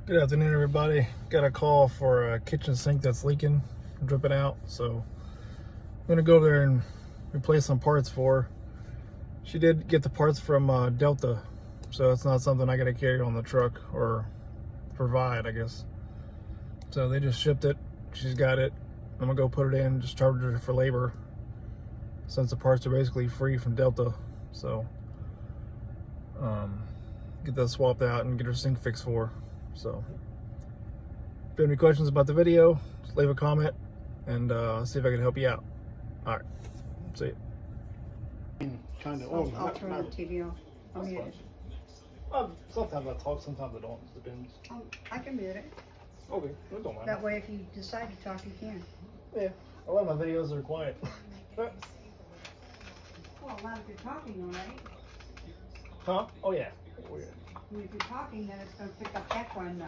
Good afternoon, everybody. Got a call for a kitchen sink that's leaking, dripping out. So I'm gonna go there and replace some parts for her. She did get the parts from Delta, so it's not something I gotta carry on the truck or provide, I guess. So they just shipped it. She's got it. I'm gonna go put it in, just charge her for labor, since the parts are basically free from Delta. So get that swapped out and get her sink fixed for her. So if you have any questions about the video, just leave a comment and see if I can help you out. All right, see you. Kind of. I'll turn the TV off. I'll mute it. Sometimes I talk, sometimes I don't. It depends. I can mute it. Okay, it don't matter. That way, if you decide to talk, you can. Yeah, a lot of my videos are quiet. Well, not if you're talking, all right. Huh? Oh yeah. Oh, yeah. I mean, if you're talking, then it's going to pick up background noise.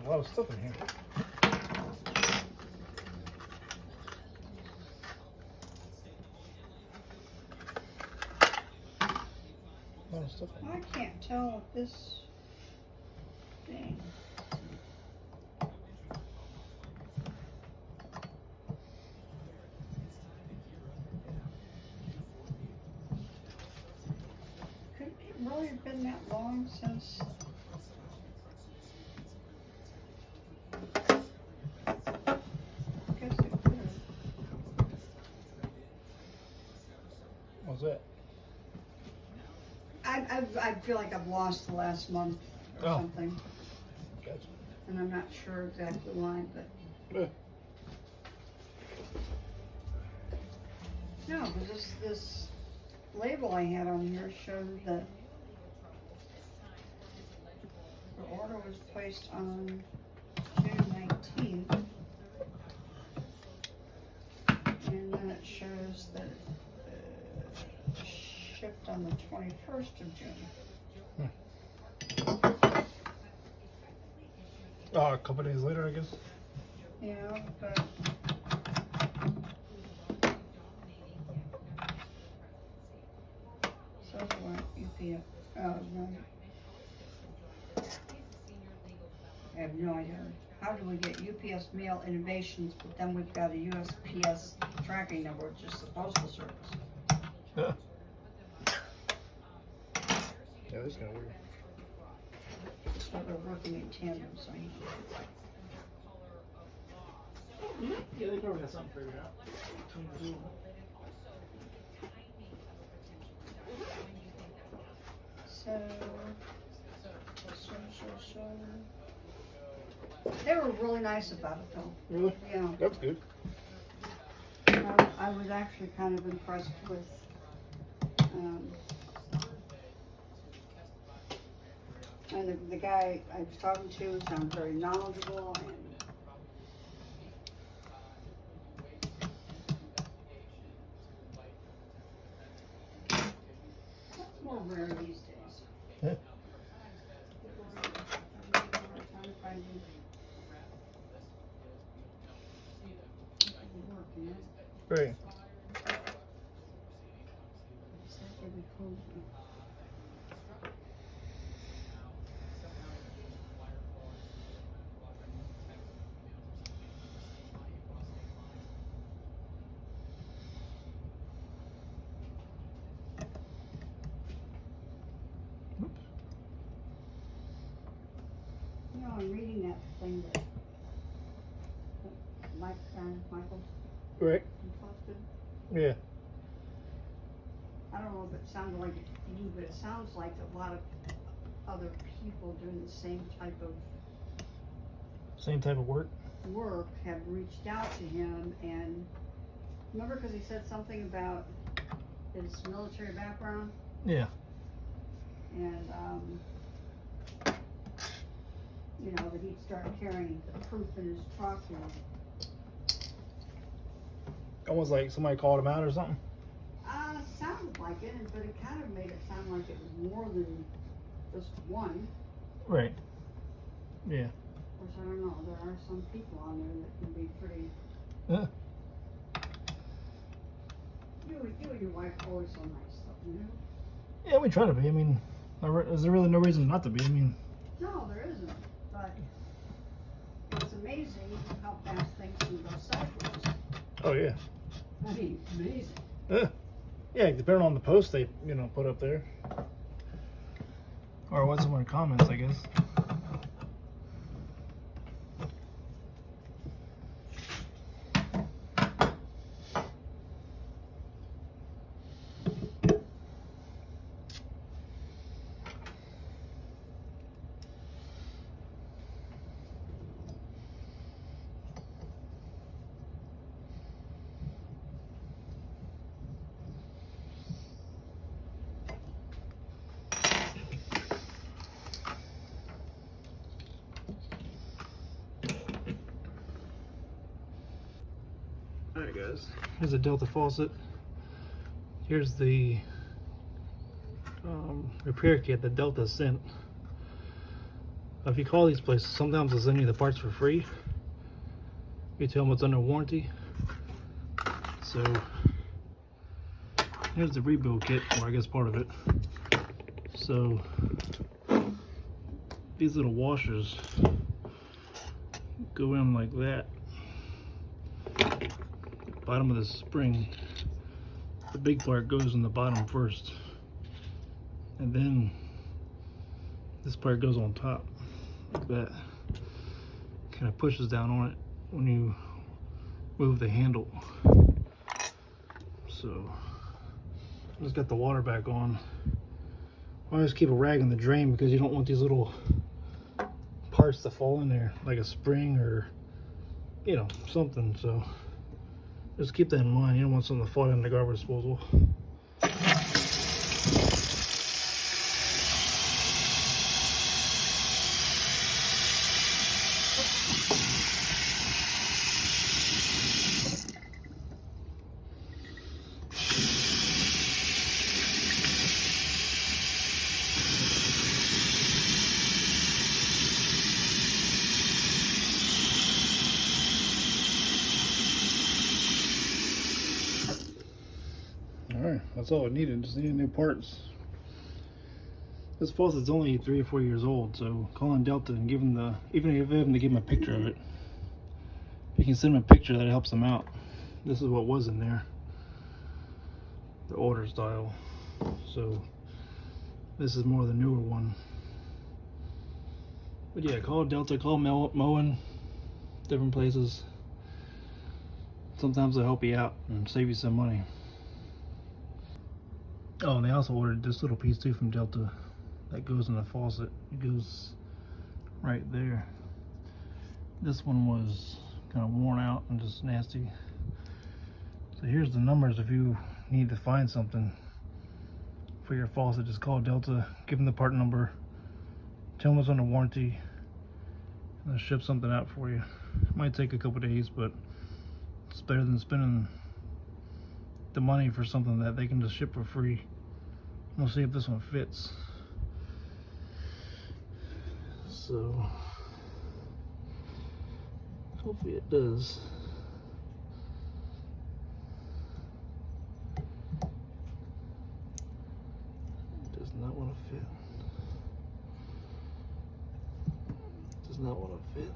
A lot of stuff in here. A lot of stuff in here. I can't tell if this thing. Could it really have been that long since? What's that? I feel like I've lost the last month or something, Gotcha. and I'm not sure exactly why, but Yeah. no, because this label I had on here showed that the order was placed on June 19th, and then it shows that it shipped on the 21st of June. A couple days later, I guess. Yeah, but so what? UPS. Oh no. I have no idea. How do we get UPS Mail Innovations, but then we've got a USPS tracking number, which is the Postal Service? Yeah. Yeah, that's kind of weird. So they're working in tandem, so Yeah, they probably got something figured out. So they were really nice about it, though. Really? Yeah. That's good. I was actually kind of impressed with and the guy I was talking to sounded very knowledgeable, and that's more rare these days. Yeah. Great. You know, I'm reading that thing that Michael Right. posted. Yeah. I don't know if it sounded like it to you, but it sounds like a lot of other people doing the same type of Same type of work. have reached out to him, and remember, because he said something about his military background, Yeah. and you know, that he'd start carrying the proof in his truck, and Almost like somebody called him out or something. Sounded like it, but it kind of made it sound like it was more than just one. Right. Yeah. Which I don't know. There are some people on there that can be pretty. Yeah. You and your wife are always so nice, though. You know. Yeah, we try to be. I mean, is there really no reason not to be? I mean. No, there isn't. But it's amazing how fast things can go sideways. Oh yeah. I mean, amazing. Yeah, depending on the post they, put up there. Or what's in the comments, I guess. Alright guys, here's a Delta faucet. Here's the repair kit that Delta sent. If you call these places, sometimes they'll send you the parts for free. You tell them it's under warranty. So here's the rebuild kit, or I guess part of it. So these little washers go in like that. Bottom of the spring, the big part goes in the bottom first, and then this part goes on top like that. Kind of pushes down on it when you move the handle. So I just got the water back on. I always keep a rag in the drain because you don't want these little parts to fall in there, like a spring or something. So just keep that in mind. You don't want something to fall in the garbage disposal. Alright, that's all it needed. Just needed new parts. This faucet's only 3 or 4 years old, so calling Delta and giving even if you have to give them a picture of it, if you can send them a picture, that helps them out. This is what was in there, the older style. So this is more the newer one. But yeah, call Delta, call Moen, different places. Sometimes they'll help you out and save you some money. Oh, and they also ordered this little piece too from Delta that goes in the faucet. It goes right there. This one was kind of worn out and just nasty. So here's the numbers if you need to find something for your faucet. Just call Delta, give them the part number, tell them it's under warranty, and they'll ship something out for you. It might take a couple days, but it's better than spending the money for something that they can just ship for free. We'll see if this one fits. So hopefully it does. It does not want to fit. It does not want to fit.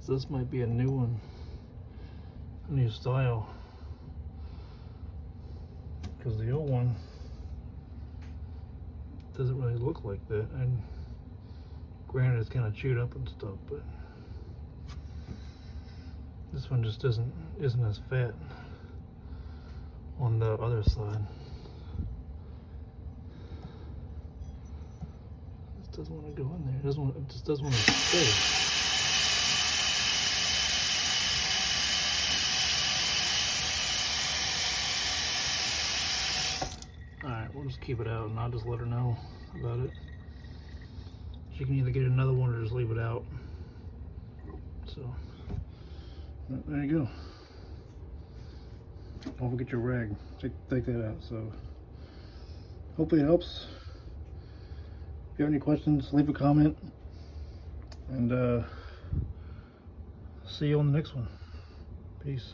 So this might be a new one. A new style, because the old one doesn't really look like that, and granted it's kind of chewed up and stuff, but this one just isn't as fat on the other side. This doesn't want to go in there. It just doesn't want to stay. Alright, we'll just keep it out and I'll just let her know about it. She can either get another one or just leave it out. So, There you go. Don't forget your rag. Take that out. So hopefully it helps. If you have any questions, leave a comment. And see you on the next one. Peace.